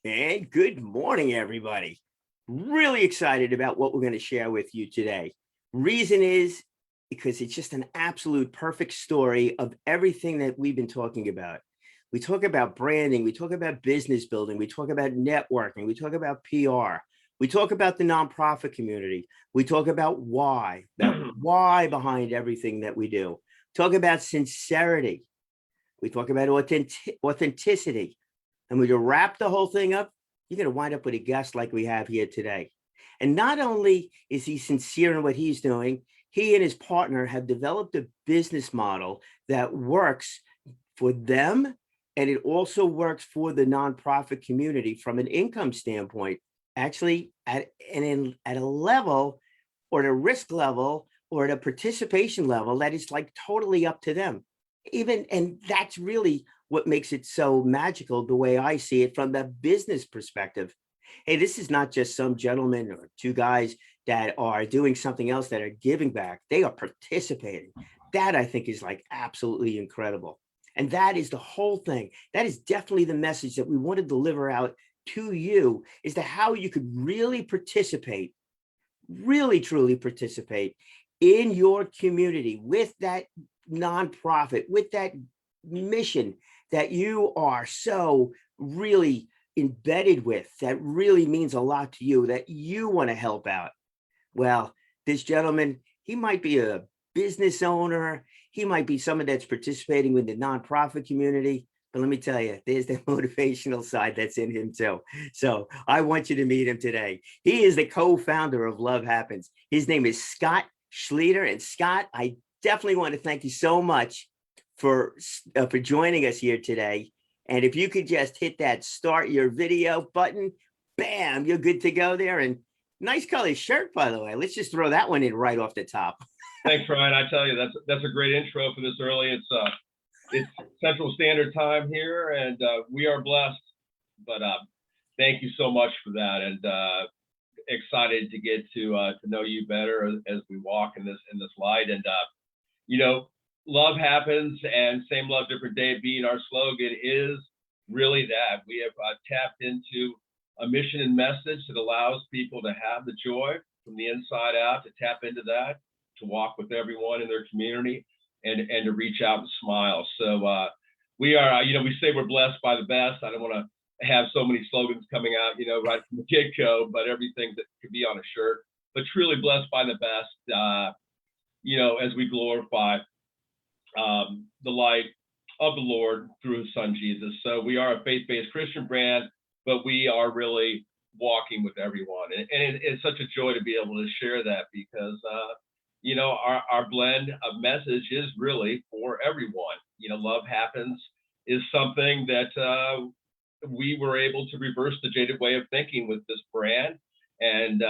And good morning, everybody. Really excited about what we're going to share with you today. Reason is because it's just an absolute perfect story of everything that we've been talking about. We talk about branding, we talk about business building, we talk about networking, we talk about PR, we talk about the nonprofit community, we talk about why, that why behind everything that we do. Talk about sincerity. We talk about authenticity. And when you wrap the whole thing up, you're going to wind up with a guest like we have here today. And not only is he sincere in what he's doing, he and his partner have developed a business model that works for them. And it also works for the nonprofit community from an income standpoint, actually at a level or at a risk level or at a participation level that is like totally up to them. And that's really what makes it so magical, the way I see it from the business perspective. Hey, this is not just some gentleman or two guys that are doing something else that are giving back. They are participating. That I think is like absolutely incredible. And that is the whole thing. That is definitely the message that we want to deliver out to you, is to how you could really participate, really truly participate in your community with that nonprofit, with that mission that you are so really embedded with, that really means a lot to you, that you want to help out. Well, this gentleman, he might be a business owner, he might be someone that's participating with the nonprofit community, but let me tell you, there's the motivational side that's in him too. So I want you to meet him today. He is the co-founder of Love Happens. His name is Scott Schleter. And Scott, I definitely want to thank you so much for joining us here today. And if you could just hit that start your video button, bam, you're good to go there. And nice colored shirt, by the way. Let's just throw that one in right off the top. Thanks, Ryan. I tell you, that's a great intro for this early. It's Central Standard Time here, and we are blessed. But thank you so much for that, and excited to get to know you better as we walk in this light. And love happens, and same love, different day being our slogan is really that. We have tapped into a mission and message that allows people to have the joy from the inside out, to tap into that, to walk with everyone in their community, and to reach out and smile. So we are, we say we're blessed by the best. I don't want to have so many slogans coming out, right from the get-go, but everything that could be on a shirt, but truly blessed by the best, as we glorify the light of the Lord through his son, Jesus. So we are a faith-based Christian brand, but we are really walking with everyone. And it's such a joy to be able to share that, because, our blend of message is really for everyone. Love Happens is something that we were able to reverse the jaded way of thinking with this brand. And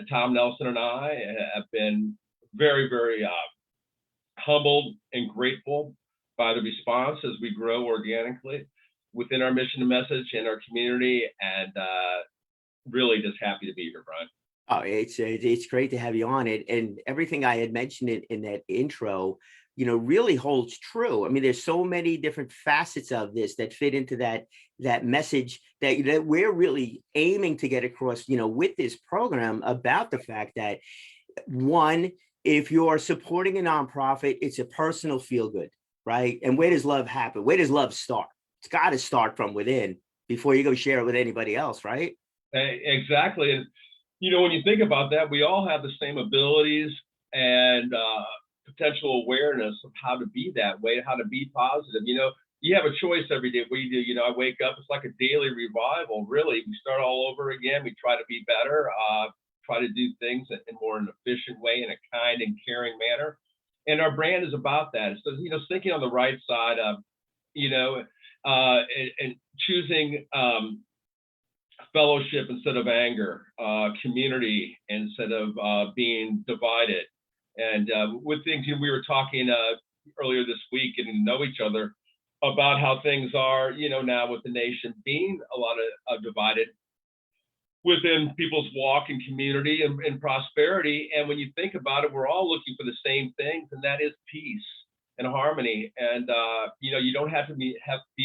Tom Nelson and I have been very, very humbled and grateful by the response as we grow organically within our mission and message and our community, and really just happy to be here, Brian. Oh, it's great to have you on it. And everything I had mentioned in that intro, really holds true. I mean, there's so many different facets of this that fit into that message that we're really aiming to get across, with this program, about the fact that, one, if you're supporting a nonprofit, it's a personal feel good, right? And where does love happen? Where does love start? It's got to start from within before you go share it with anybody else, right? Exactly. And, when you think about that, we all have the same abilities and potential awareness of how to be that way, how to be positive. You have a choice every day. We do. I wake up, it's like a daily revival, really. We start all over again. We try to be better, try to do things in more an efficient way, in a kind and caring manner. And our brand is about that. So, thinking on the right side of, and choosing fellowship instead of anger, community instead of being divided. And with things, we were talking earlier this week, getting to know each other about how things are, now with the nation being a lot of divided within people's walk and community and prosperity. And when you think about it, we're all looking for the same things, and that is peace and harmony. And you don't have to be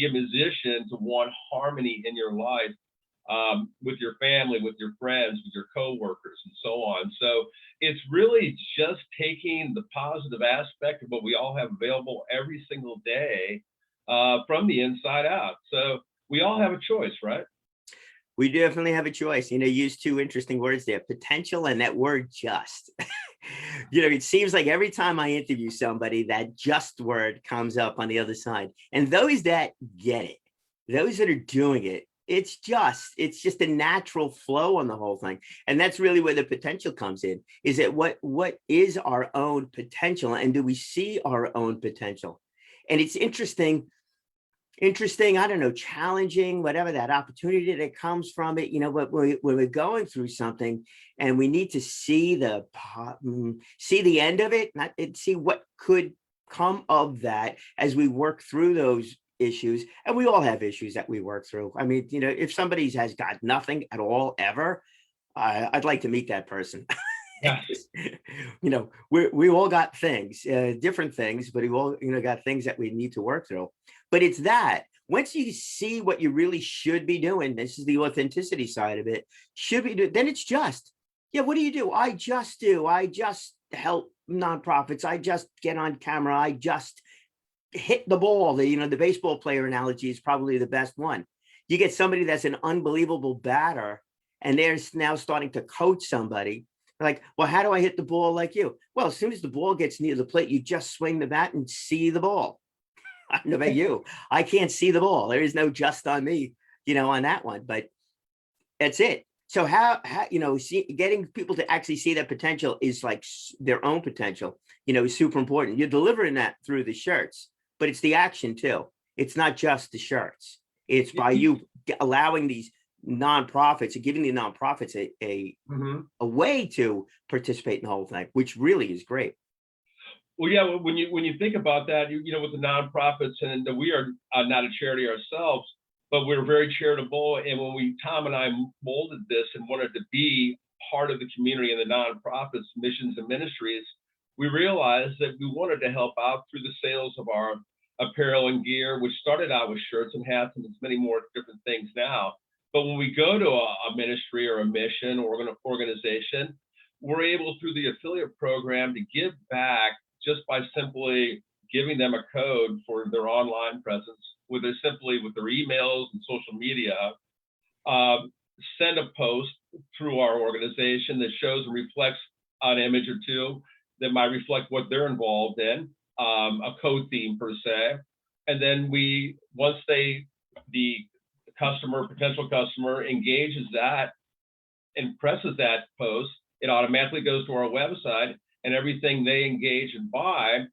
a musician to want harmony in your life. with your family, with your friends, with your coworkers, and so on. So it's really just taking the positive aspect of what we all have available every single day from the inside out. So we all have a choice, right? We definitely have a choice. You use two interesting words there, potential and that word just. It seems like every time I interview somebody, that just word comes up on the other side. And those that get it, those that are doing it, it's just a natural flow on the whole thing. And that's really where the potential comes in, is that what is our own potential, and do we see our own potential? And it's interesting, I don't know, challenging, whatever that opportunity that comes from it, but when we're going through something and we need to see the end of it, not see what could come of that as we work through those issues. And we all have issues that we work through. I mean, if somebody has got nothing at all ever, I'd like to meet that person. Yes. We all got things, different things, but we all, got things that we need to work through. But it's that once you see what you really should be doing, this is the authenticity side of it, should be doing, then it's just, what do you do? I just help nonprofits. I just get on camera. I just hit the ball. The baseball player analogy is probably the best one. You get somebody that's an unbelievable batter and they're now starting to coach somebody. Like, well, how do I hit the ball like you? Well, as soon as the ball gets near the plate, you just swing the bat and see the ball. I don't know about you. I can't see the ball. There is no just on me, on that one, but that's it. So how getting people to actually see that potential is like their own potential, is super important. You're delivering that through the shirts, but it's the action too. It's not just the shirts. It's by you allowing these nonprofits and giving the nonprofits a way to participate in the whole thing, which really is great. Well, yeah, when you think about that, with the nonprofits, and we are not a charity ourselves, but we're very charitable. And when Tom and I molded this and wanted to be part of the community and the nonprofits, missions and ministries, we realized that we wanted to help out through the sales of our apparel and gear, which started out with shirts and hats and many more different things now. But when we go to a ministry or a mission or an organization, we're able through the affiliate program to give back just by simply giving them a code for their online presence, with their emails and social media, send a post through our organization that shows and reflects an image or two that might reflect what they're involved in, a code theme per se. And then once the potential customer engages that and presses that post, it automatically goes to our website, and everything they engage and buy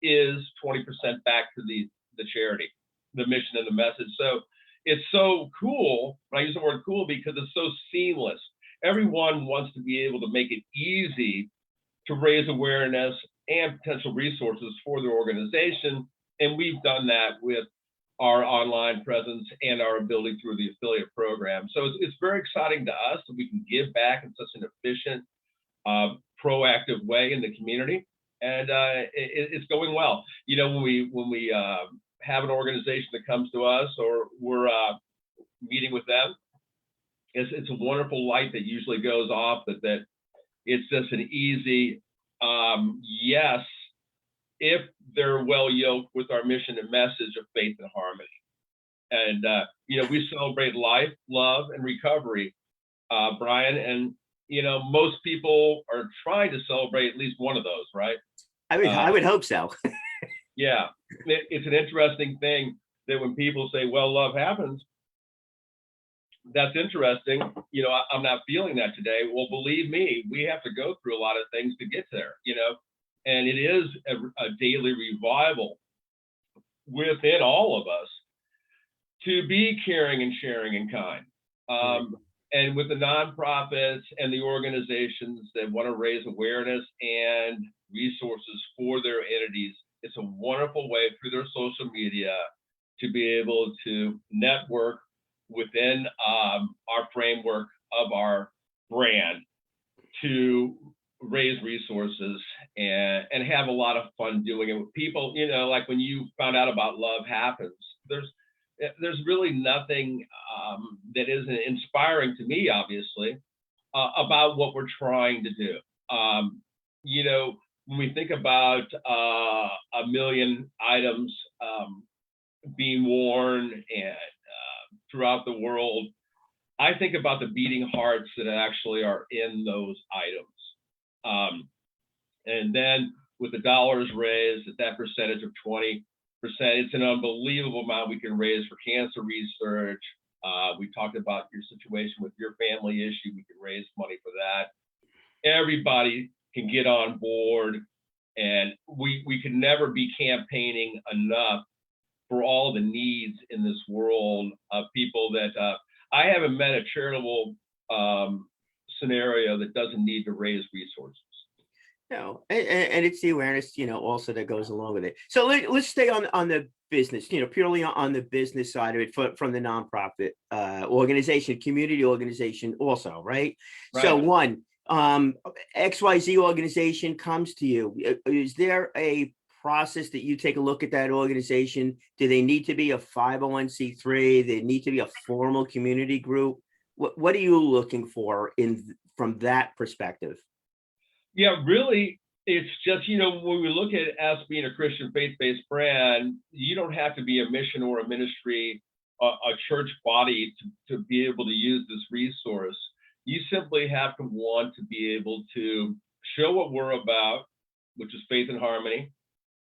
is 20% back to the charity, the mission and the message. So it's so cool. I use the word cool because it's so seamless. Everyone wants to be able to make it easy to raise awareness and potential resources for their organization. And we've done that with our online presence and our ability through the affiliate program. So it's very exciting to us that we can give back in such an efficient, proactive way in the community, and it's going well. When we have an organization that comes to us or we're meeting with them, it's a wonderful light that usually goes off that it's just an easy yes, if they're well yoked with our mission and message of faith and harmony. And we celebrate life, love, and recovery, Brian, and most people are trying to celebrate at least one of those, right? I would hope so. Yeah, it's an interesting thing that when people say, well, love happens, that's interesting. I'm not feeling that today. Well, believe me, we have to go through a lot of things to get there, and it is a daily revival within all of us to be caring and sharing and kind. And with the nonprofits and the organizations that want to raise awareness and resources for their entities, it's a wonderful way through their social media to be able to network within our framework of our brand to raise resources and have a lot of fun doing it with people. Like when you found out about Love Happens, there's really nothing that isn't inspiring to me, obviously, about what we're trying to do. You know, when we think about a million items being worn and throughout the world, I think about the beating hearts that actually are in those items. And then with the dollars raised at that percentage of 20%, it's an unbelievable amount we can raise for cancer research. We talked about your situation with your family issue. We can raise money for that. Everybody can get on board, and we can never be campaigning enough for all the needs in this world of people that I haven't met a charitable scenario that doesn't need to raise resources. No, and it's the awareness, also that goes along with it. So let's stay on the business, purely on the business side of it from the nonprofit organization, community organization also, right? So Right. one, XYZ organization comes to you. Is there a process that you take a look at that organization? Do they need to be a 501c3? They need to be a formal community group? What are you looking for from that perspective? Yeah, really, it's just, when we look at us being a Christian faith-based brand, you don't have to be a mission or a ministry, a church body to be able to use this resource. You simply have to want to be able to show what we're about, which is faith and harmony,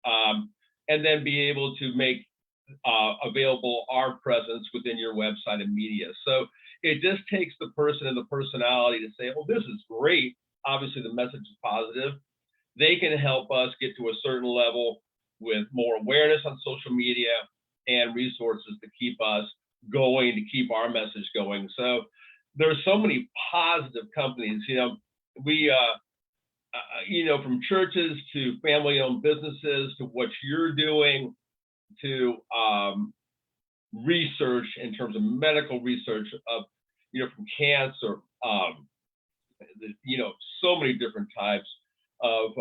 and then be able to make available our presence within your website and media. So it just takes the person and the personality to say, well, this is great. Obviously, the message is positive. They can help us get to a certain level with more awareness on social media and resources to keep us going, to keep our message going. So there's so many positive companies. We, from churches to family-owned businesses to what you're doing to research in terms of medical research of, from cancer. So many different types of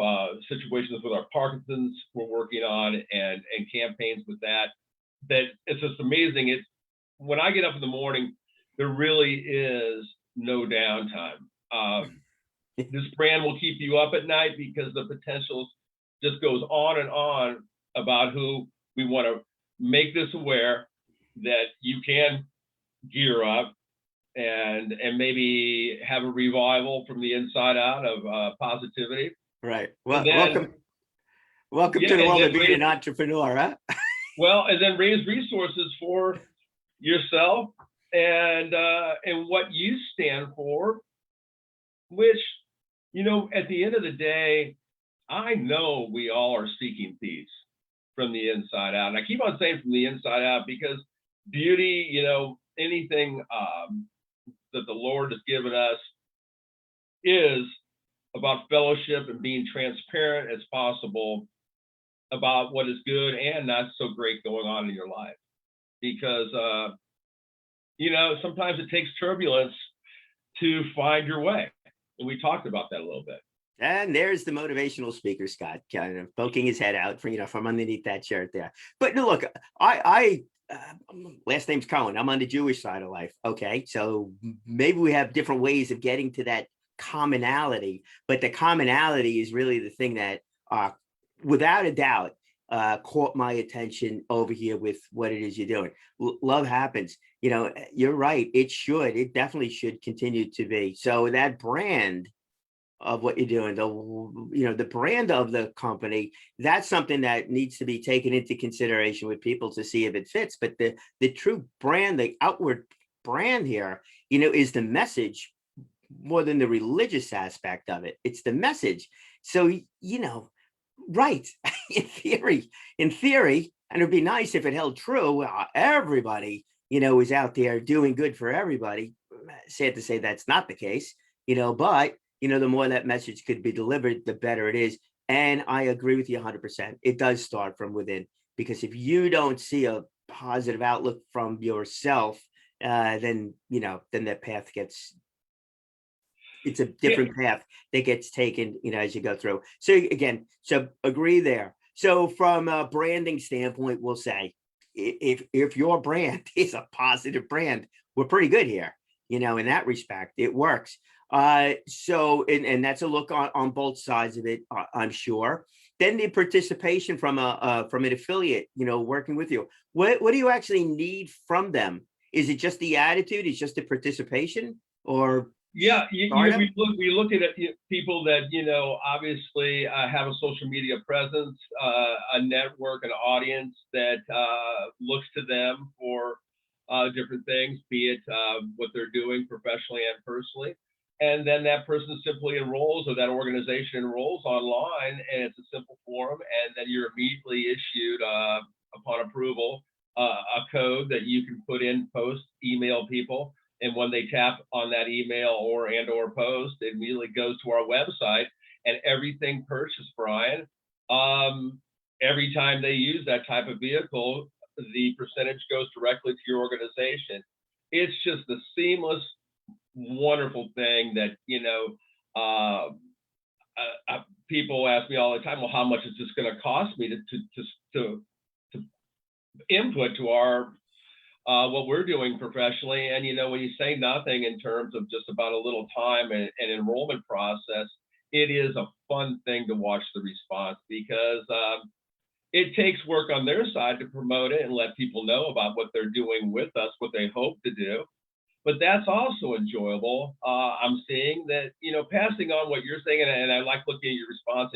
situations with our Parkinson's we're working on and campaigns with that it's just amazing. It's when I get up in the morning, there really is no downtime. This brand will keep you up at night because the potential just goes on and on about who we want to make this aware that you can gear up and maybe have a revival from the inside out of positivity. Right. Well, then, welcome to the world of being an entrepreneur, huh? Well, and then raise resources for yourself and what you stand for, which, at the end of the day, I know we all are seeking peace from the inside out. And I keep on saying from the inside out because beauty, anything that the Lord has given us is about fellowship and being transparent as possible about what is good and not so great going on in your life. Because, sometimes it takes turbulence to find your way. And we talked about that a little bit. And there's the motivational speaker, Scott, kind of poking his head out from underneath that shirt there. But no, look, I last name's Cohen. I'm on the Jewish side of life. Okay, so maybe we have different ways of getting to that commonality, but the commonality is really the thing that, without a doubt, caught my attention over here with what it is you're doing. Love happens. You're right. It definitely should continue to be. So that brand of what you're doing, the brand of the company, that's something that needs to be taken into consideration with people to see if it fits. But the true brand, the outward brand here, is the message more than the religious aspect of it. It's the message. So, right. in theory, and it'd be nice if it held true. Everybody, is out there doing good for everybody. Sad to say that's not the case, but the more that message could be delivered, the better it is. And I agree with you 100%. It does start from within, because if you don't see a positive outlook from yourself, then that path it's a different path that gets taken, as you go through. So again, agree there. So from a branding standpoint, we'll say, if your brand is a positive brand, we're pretty good here, in that respect. It works. So and that's a look on both sides of it, I'm sure. Then the participation from from an affiliate, working with you. What do you actually need from them? Is it just the attitude? Is just the participation, or Yeah, startup? we look at people that obviously have a social media presence, a network, an audience that looks to them for different things, be it what they're doing professionally and personally. And then that person simply enrolls, or that organization enrolls online, and it's a simple form. And then you're immediately issued, upon approval, a code that you can put in, post, email people. And when they tap on that email or post, it immediately goes to our website, and everything purchased, Brian, every time they use that type of vehicle, the percentage goes directly to your organization. It's just a seamless, wonderful thing that, people ask me all the time, well, how much is this going to cost me to input to our what we're doing professionally? And when you say nothing in terms of just about a little time and enrollment process, it is a fun thing to watch the response, because it takes work on their side to promote it and let people know about what they're doing with us, what they hope to do. But that's also enjoyable. I'm seeing that, passing on what you're saying, and I like looking at your response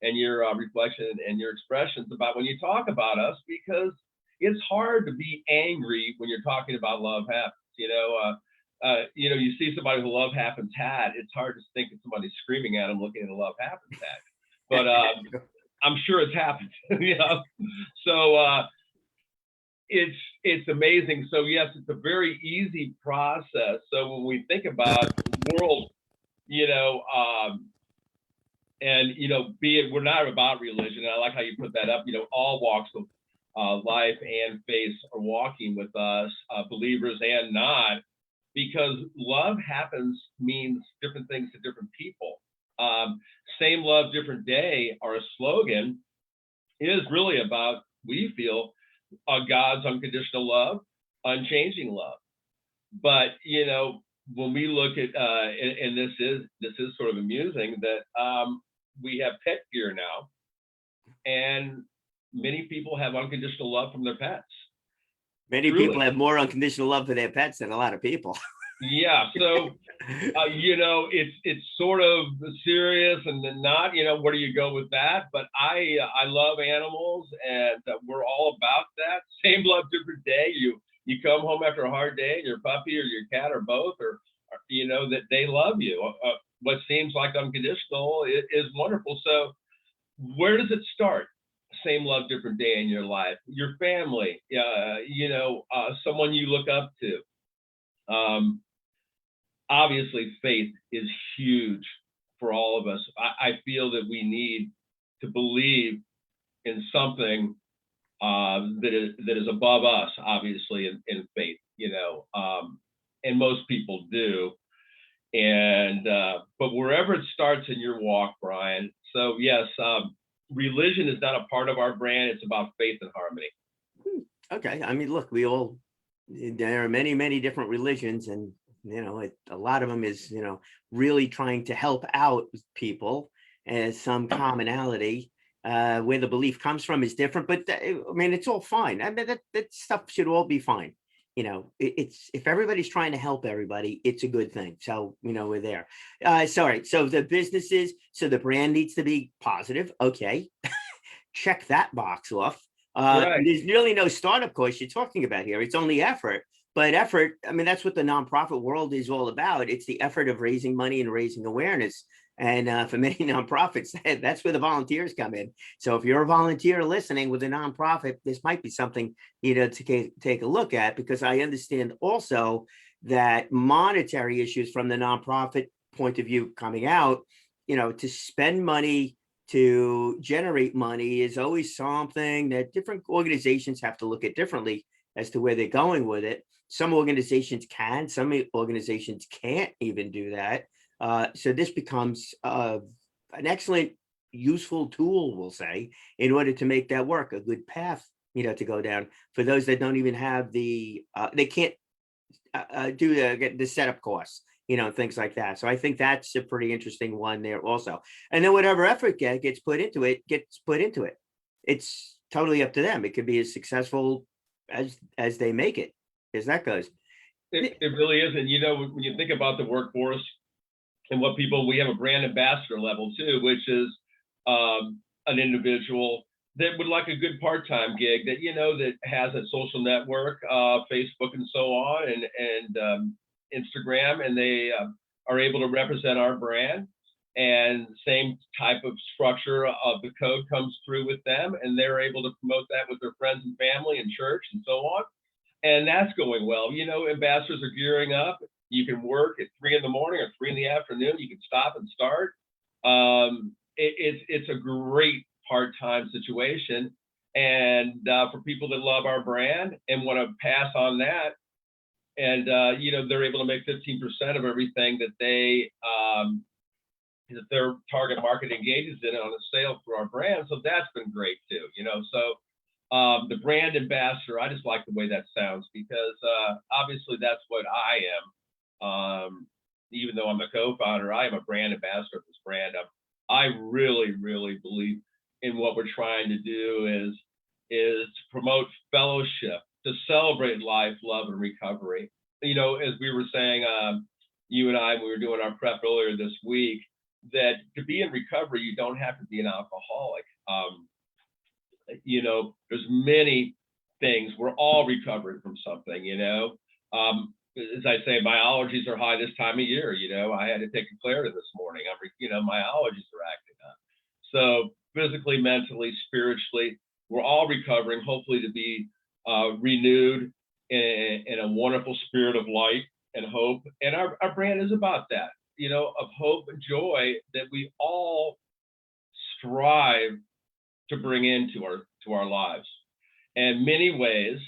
and your reflection and your expressions about when you talk about us, because it's hard to be angry when you're talking about love happens. You see somebody with a love happens hat. It's hard to think of somebody screaming at them looking at a love happens hat. But I'm sure it's happened. So it's amazing. So yes, it's a very easy process. So when we think about the world, and be it, we're not about religion. And I like how you put that up. All walks of life and faith are walking with us, believers and not, because love happens means different things to different people. Same love, different day, our slogan is really about, we feel, God's unconditional love, unchanging love. But when we look at, and this is sort of amusing that we have pet gear now, and many people have unconditional love from their pets. Many people have more unconditional love for their pets than a lot of people. Yeah. So, it's sort of serious and then not, where do you go with that? But I love animals, and we're all about that. Same love, different day. You come home after a hard day, and your puppy or your cat or both, or that they love you. What seems like unconditional is wonderful. So where does it start? Same love, different day in your life, your family, someone you look up to. Obviously, faith is huge for all of us. I feel that we need to believe in something that is above us, obviously, in faith, and most people do. And but wherever it starts in your walk, Brian. So yes, religion is not a part of our brand. It's about faith and harmony. Okay. I mean, look, there are many, many different religions, and, a lot of them is, really trying to help out people as some commonality. Where the belief comes from is different, but I mean, it's all fine. I mean, that stuff should all be fine. It's, if everybody's trying to help everybody, it's a good thing. So, we're there. Sorry. So the businesses, so the brand needs to be positive. Okay. Check that box off. Right. There's really no startup cost you're talking about here. It's only effort. But effort, I mean, that's what the nonprofit world is all about. It's the effort of raising money and raising awareness. And for many nonprofits, that's where the volunteers come in. So if you're a volunteer listening with a nonprofit, this might be something, to take a look at, because I understand also that monetary issues from the nonprofit point of view coming out, to spend money to generate money is always something that different organizations have to look at differently as to where they're going with it. Some organizations can, some organizations can't even do that. So this becomes an excellent, useful tool, we'll say, in order to make that work, a good path to go down for those that don't even have they can't do the setup costs, things like that. So I think that's a pretty interesting one there also. And then whatever effort gets put into it, gets put into it. It's totally up to them. It could be as successful as they make it, as that goes. It really is. And when you think about the workforce and what we have a brand ambassador level too, which is an individual that would like a good part-time gig that that has a social network, Facebook and so on, and Instagram, and they are able to represent our brand, and same type of structure of the code comes through with them, and they're able to promote that with their friends and family and church and so on, and that's going well. Ambassadors are gearing up. You can work at 3 a.m. or 3 p.m. You can stop and start. It's a great part-time situation, and for people that love our brand and want to pass on that, and they're able to make 15% of everything that that their target market engages in on a sale through our brand. So that's been great too. So the brand ambassador, I just like the way that sounds, because obviously that's what I am. Even though I'm a co-founder, I am a brand ambassador of this brand. I really, really believe in what we're trying to do is to promote fellowship, to celebrate life, love, and recovery. As we were saying, you and I, we were doing our prep earlier this week, that to be in recovery, you don't have to be an alcoholic. There's many things. We're all recovering from something, as I say, my allergies are high this time of year. I had to take a Claritin this morning. My allergies are acting up. So physically, mentally, spiritually, we're all recovering, hopefully to be renewed in a wonderful spirit of light and hope. And our brand is about that, of hope and joy that we all strive to bring into our lives. And many ways,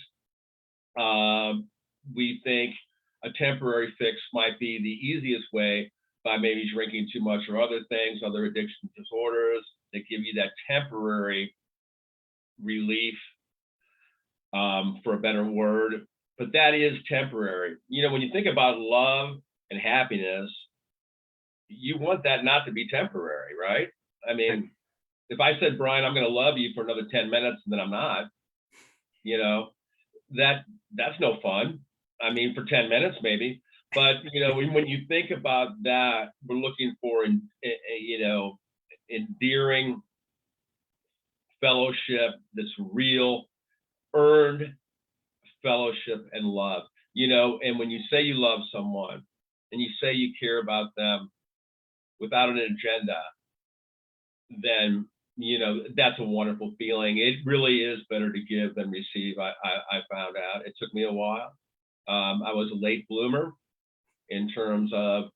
we think a temporary fix might be the easiest way, by maybe drinking too much or other things, other addiction disorders that give you that temporary relief, for a better word. But that is temporary. When you think about love and happiness, you want that not to be temporary, right? I mean, if I said, Brian, I'm going to love you for another 10 minutes and then I'm not, that's no fun. I mean, for 10 minutes maybe, but when you think about that, we're looking for endearing fellowship that's real, earned fellowship and love. And when you say you love someone and you say you care about them without an agenda, then that's a wonderful feeling. It really is better to give than receive. I found out. It took me a while. I was a late bloomer in terms of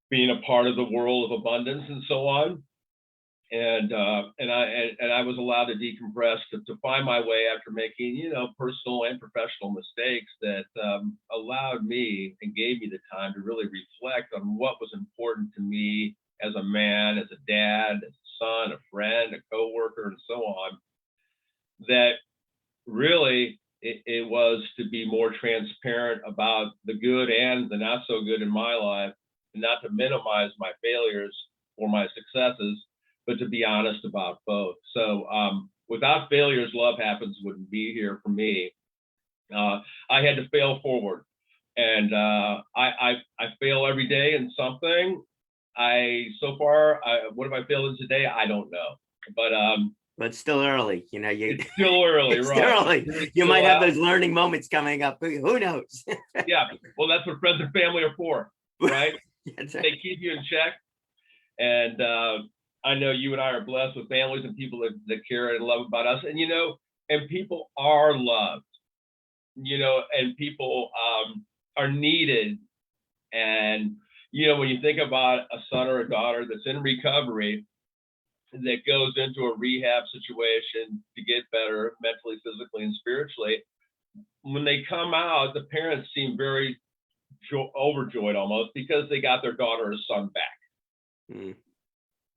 being a part of the world of abundance and so on. And I was allowed to decompress to find my way after making, personal and professional mistakes that allowed me and gave me the time to really reflect on what was important to me as a man, as a dad, as a son, a friend, a coworker, and so on. That really it was to be more transparent about the good and the not so good in my life, and not to minimize my failures or my successes, but to be honest about both. So without failures, Love Happens wouldn't be here for me. I had to fail forward, and I fail every day in something. What have I failed in today? I don't know, but it's still early. It's still early, it's right? Still early. You might have those learning moments coming up. Who knows? Yeah. Well, that's what friends and family are for, right? Right. They keep you in check. And I know you and I are blessed with families and people that care and love about us. And, and people are loved, and people are needed. And, when you think about a son or a daughter that's in recovery, that goes into a rehab situation to get better mentally, physically, and spiritually, when they come out, the parents seem very overjoyed almost, because they got their daughter or son back. Mm.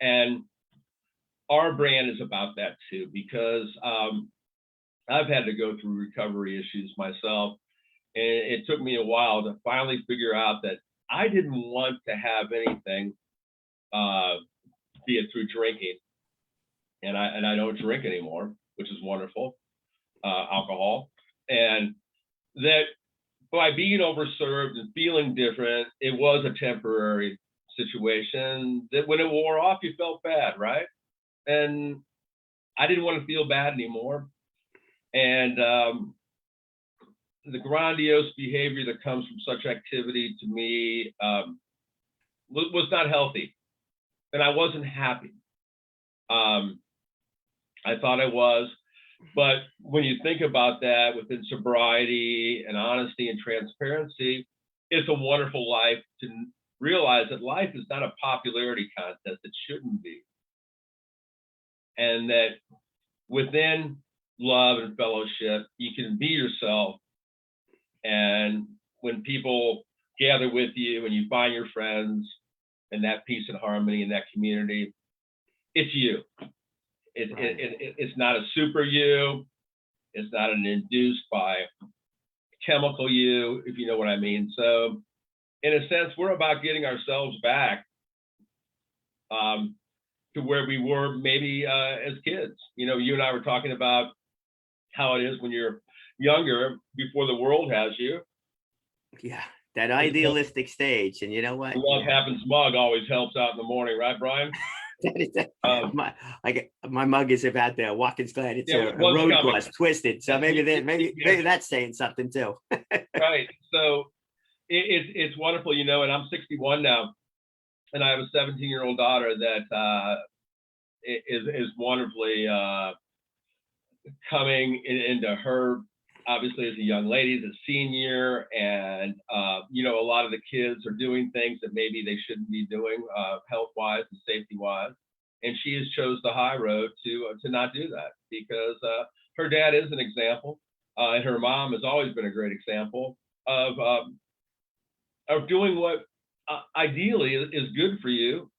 And our brand is about that too, because I've had to go through recovery issues myself. And it took me a while to finally figure out that I didn't want to have anything, uh, be it through drinking. And I don't drink anymore, which is wonderful, alcohol. And that by being overserved and feeling different, it was a temporary situation that when it wore off, you felt bad, right? And I didn't want to feel bad anymore. And the grandiose behavior that comes from such activity to me was not healthy. And I wasn't happy. Um, I thought I was. But when you think about that within sobriety and honesty and transparency, it's a wonderful life to realize that life is not a popularity contest. It shouldn't be. And that within love and fellowship, you can be yourself. And when people gather with you and you find your friends and that peace and harmony in that community, it's you. It's not a super you. It's not an induced by chemical you, if you know what I mean. So, in a sense, we're about getting ourselves back to where we were maybe as kids. You know, you and I were talking about how it is when you're younger, before the world has you. Yeah, that idealistic stage. And you know what? Love happens mug always helps out in the morning, right, Brian? That is Um, my mug is about there. Watkins Glen. It's yeah, a one's road coming. course, twisted. So maybe maybe that's saying something too. Right. So it's wonderful, you know, and I'm 61 now, and I have a 17-year-old daughter that is wonderfully coming into her, obviously, as a young lady, as a senior. And, you know, a lot of the kids are doing things that maybe they shouldn't be doing health-wise and safety-wise. And she has chose the high road to not do that because her dad is an example. And her mom has always been a great example of doing what ideally is good for you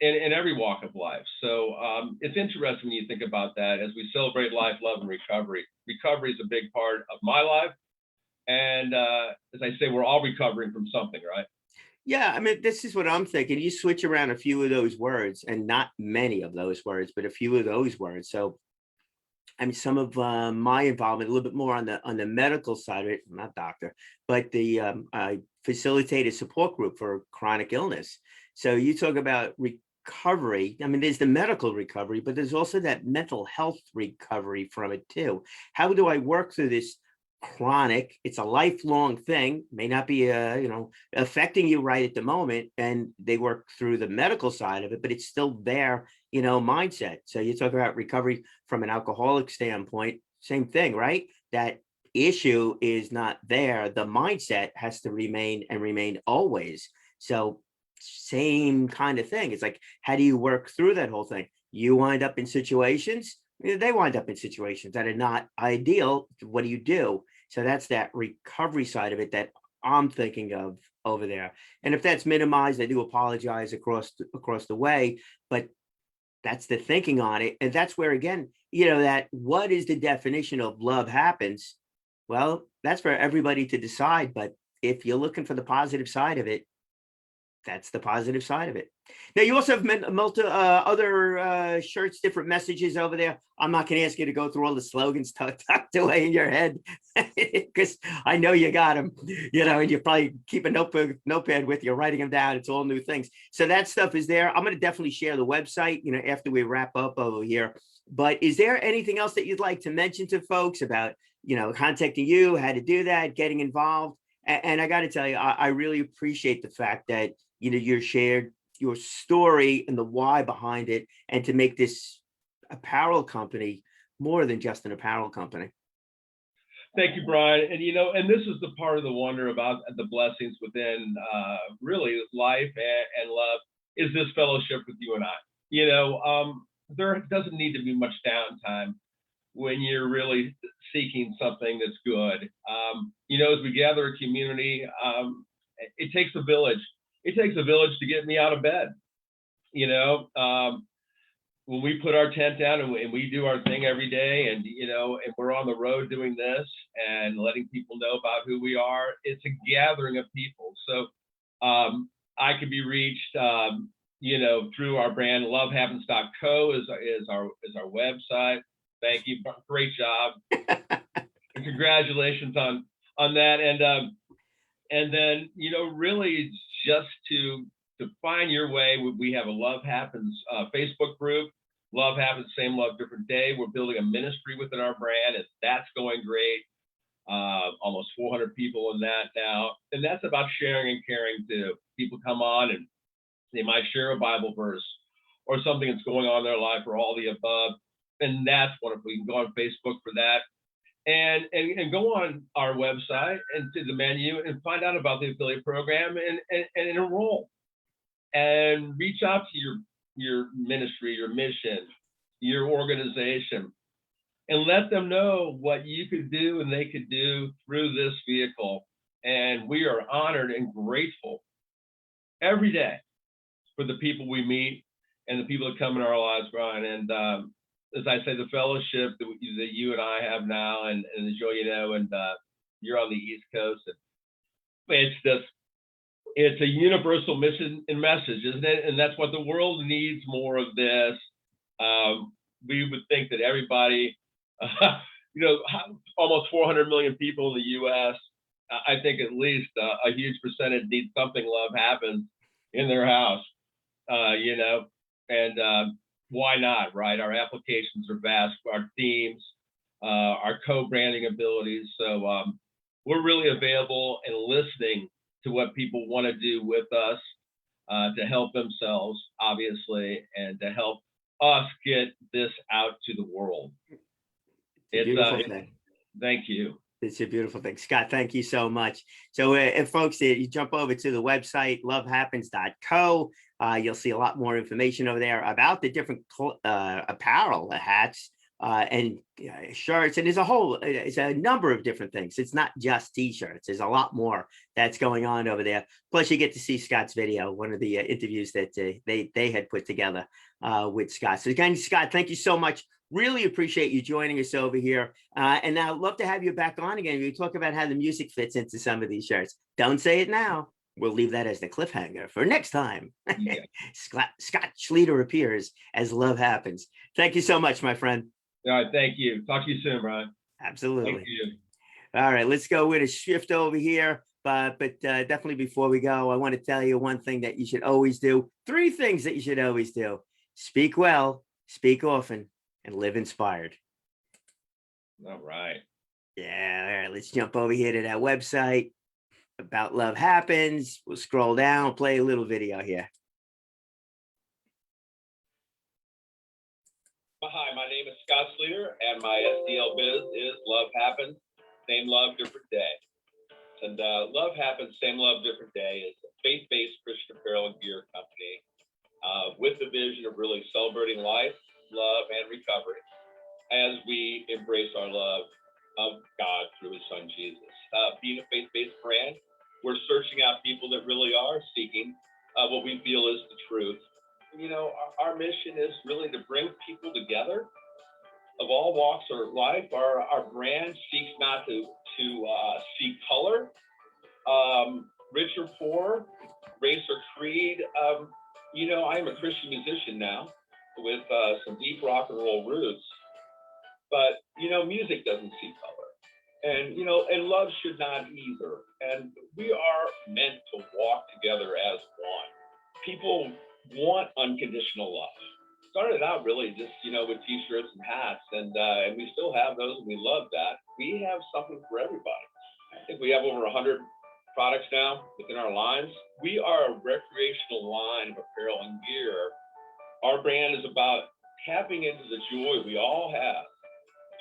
in every walk of life. So it's interesting when you think about that as we celebrate life, love, and recovery. Recovery is a big part of my life. And as I say, we're all recovering from something, right? Yeah, I mean, this is what I'm thinking. You switch around a few of those words, and not many of those words, but a few of those words. So I mean, some of my involvement, a little bit more on the medical side of it, I'm not doctor, but the I facilitated support group for chronic illness. So you talk about recovery. I mean, there's the medical recovery, but there's also that mental health recovery from it too. How do I work through this chronic? It's a lifelong thing, may not be affecting you right at the moment, and they work through the medical side of it, but it's still there, mindset. So you talk about recovery from an alcoholic standpoint, same thing, right? That issue is not there. The mindset has to remain and remain always. So same kind of thing. It's like, how do you work through that whole thing? You wind up in situations, they wind up in situations that are not ideal. What do you do? So that's that recovery side of it that I'm thinking of over there. And if that's minimized, I do apologize across the way, but that's the thinking on it. And that's where, again, that what is the definition of love happens? Well, that's for everybody to decide. But if you're looking for the positive side of it, that's the positive side of it. Now, you also have other shirts, different messages over there. I'm not going to ask you to go through all the slogans tucked away in your head because I know you got them, and you probably keep a notepad with you, writing them down. It's all new things. So that stuff is there. I'm going to definitely share the website, after we wrap up over here. But is there anything else that you'd like to mention to folks about, contacting you, how to do that, getting involved? And I got to tell you, I really appreciate the fact that, you shared your story and the why behind it, and to make this apparel company more than just an apparel company. Thank you, Brian. And, and this is the part of the wonder about the blessings within really life and love is this fellowship with you and I. There doesn't need to be much downtime when you're really seeking something that's good. As we gather a community, it takes a village. It takes a village to get me out of bed. when we put our tent down and we do our thing every day, and and we're on the road doing this and letting people know about who we are, it's a gathering of people. So I can be reached, through our brand. Lovehappens.co is our website. Thank you, great job, and congratulations on that. And then really just to find your way, we have a Love Happens Facebook group. Love Happens, Same Love, Different Day. We're building a ministry within our brand, and that's going great. Almost 400 people in that now. And that's about sharing and caring too. People come on and they might share a Bible verse or something that's going on in their life, or all the above. And that's wonderful. You can go on Facebook for that. And go on our website and to the menu and find out about the affiliate program and enroll. And reach out to your ministry, your mission, your organization, and let them know what you could do and they could do through this vehicle. And we are honored and grateful every day for the people we meet and the people that come in our lives, Brian. And as I say, the fellowship that you and I have now, and Joe, and you're on the East Coast, and it's a universal mission and message, isn't it? And that's what the world needs, more of this. We would think that everybody, almost 400 million people in the U.S., I think at least a huge percentage need something Love Happens in their house, and why not, right? Our applications are vast, our themes, our co-branding abilities. So we're really available and listening to what people want to do with us to help themselves, obviously, and to help us get this out to the world. It's a beautiful thing. Thank you. It's a beautiful thing. Scott, thank you so much. So if folks, you jump over to the website, lovehappens.co, you'll see a lot more information over there about the different apparel, the hats, and shirts. And it's a number of different things. It's not just t-shirts. There's a lot more that's going on over there. Plus, you get to see Scott's video, one of the interviews that they had put together with Scott. So again, Scott, thank you so much. Really appreciate you joining us over here. And I'd love to have you back on again. You talk about how the music fits into some of these shirts. Don't say it now. We'll leave that as the cliffhanger for next time. Yeah. Scott Schlieder appears as Love Happens. Thank you so much, my friend. All right, thank you. Talk to you soon, Brian. Absolutely. Thank you. All right, let's go with a shift over here. But definitely before we go, I want to tell you one thing that you should always do. 3 things that you should always do. Speak well, speak often, and live inspired. All right. Yeah, all right, let's jump over here to that website about Love Happens. We'll scroll down, play a little video here. Hi, my name is Scott Schlieder, and my SDL biz is Love Happens, Same Love, Different Day. And Love Happens, Same Love, Different Day is a faith-based Christian apparel and gear company with the vision of really celebrating life, love, and recovery as we embrace our love of God through his son, Jesus. Being a faith-based brand, we're searching out people that really are seeking what we feel is the truth. Our mission is really to bring people together of all walks of life. Our brand seeks not to seek color, rich or poor, race or creed. I am a Christian musician now with some deep rock and roll roots, but music doesn't see color, and love should not either. And we are meant to walk together as one. People want unconditional love. Started out really just with t-shirts and hats, and we still have those, and we love that. We have something for everybody. I think we have over 100 products now within our lines. We are a recreational line of apparel and gear. Our brand is about tapping into the joy we all have.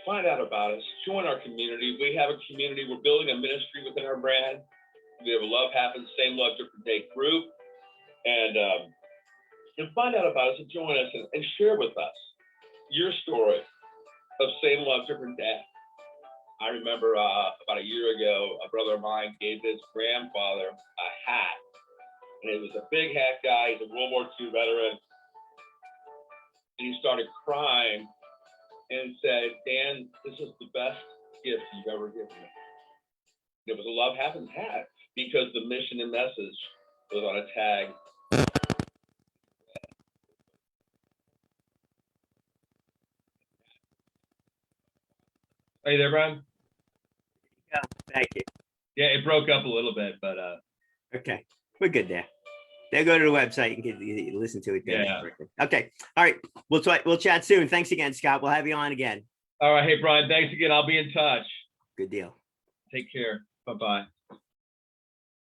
Find out about us, join our community. We have a community. We're building a ministry within our brand. We have a Love Happens, Same Love, Different Day group, and find out about us and join us and share with us your story of Same Love, Different Day. I remember about a year ago, a brother of mine gave his grandfather a hat, and it was a big hat guy. He's a World War II veteran. and he started crying and said, Dan, this is the best gift you've ever given me. It was a love happens hat because the mission and message was on a tag. Are you there, Brian? Yeah, thank you. Yeah, it broke up a little bit, but Okay, we're good there. They'll go to the website and get listen to it there. Yeah. Okay. All right. We'll chat soon. Thanks again, Scott. We'll have you on again. all right. Hey, Brian, thanks again. I'll be in touch. Good deal. Take care. Bye-bye.